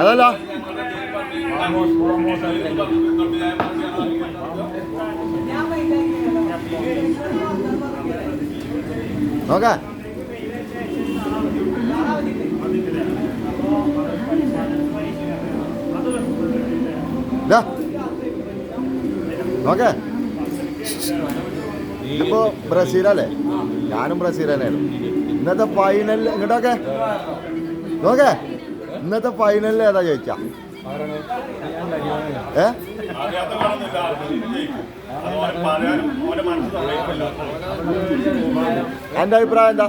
അതല്ല നോക്കാം നോക്കേ ഇതിപ്പോ ബ്രസീലല്ലേ ഞാനും ബ്രസീൽ തന്നെയാണ് ഇന്നത്തെ ഫൈനലിൽ ഇങ്ങോട്ടൊക്കെ നോക്കേ ഇന്നത്തെ ഫൈനലിൽ ഏതാ ചോദിച്ചാ എൻ്റെ അഭിപ്രായം എന്താ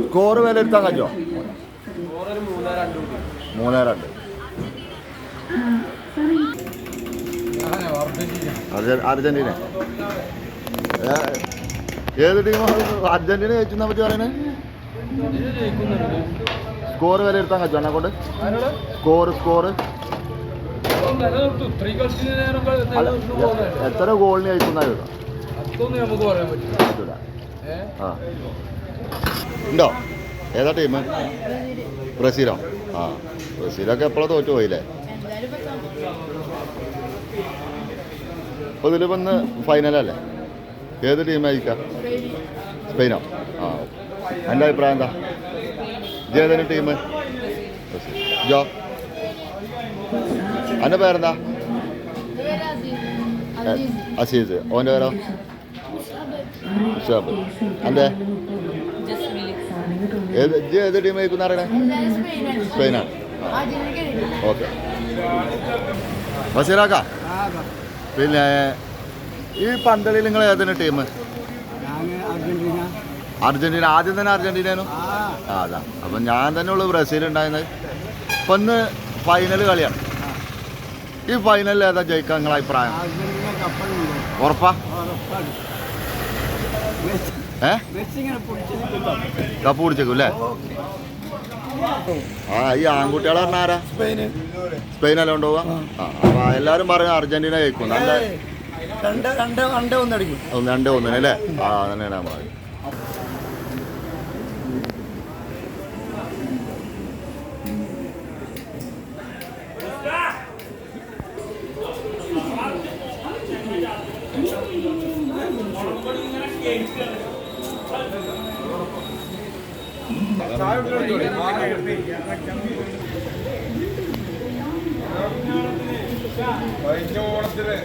സ്കോറ് വിലയിരുത്താൻ കഴിയോ 3-2 അർജന്റീന ഏത് ടീമാണ് അർജന്റീന ജയിച്ചെന്നാ പറ്റി പറയുന്നത് സ്കോർ വിലയിരുത്താൻ കഴിച്ചോ എന്നെ കൊണ്ട് സ്കോർ എത്ര ഗോളിന് ജയിക്കുന്ന ഉണ്ടോ ഏതാ ടീം ബ്രസീലോ ആ ബ്രസീലൊക്കെ എപ്പോഴും തോറ്റു പോയില്ലേ അപ്പോൾ ഇതിലിപ്പോൾ ഇന്ന് ഫൈനലല്ലേ ഏത് ടീമായിരിക്കാം സ്പെയിനോ ആ എൻ്റെ അഭിപ്രായം എന്താ ഏതാണ് ടീം ജോ എൻ്റെ പേരെന്താ അസീസ് ഓൻ്റെ പേരോ ഷാബ് എൻ്റെ ഏത് ടീം ആയിരിക്കും അറിയണേ സ്പെയിനാണ് ഓക്കെ ബഷീറാക്ക പിന്നെ ഈ പന്തളിയിൽ നിങ്ങൾ ഏതാണ് ടീം അർജന്റീന ആദ്യം തന്നെ അർജന്റീനയാണോ ആ അതാ അപ്പം ഞാൻ തന്നെ ഉള്ളു ബ്രസീൽ ഉണ്ടായിരുന്നത് ഇപ്പം ഇന്ന് ഫൈനൽ കളിയാണ് ഈ ഫൈനലിൽ ഏതാ ജയിക്കാൻ നിങ്ങളെ അഭിപ്രായം ഉറപ്പാ കപ്പ് പിടിച്ചേക്കും അല്ലേ ആ ഈ ആൺകുട്ടികളെ പറഞ്ഞ ആരാ സ്പെയിനല്ല കൊണ്ടുപോവാ ആ അപ്പൊ എല്ലാരും പറയും അർജന്റീന ജയിക്കും നല്ല 2-1 അല്ലേ ആ തന്നെയാണ് നമ്മൾ ഓണത്തിന്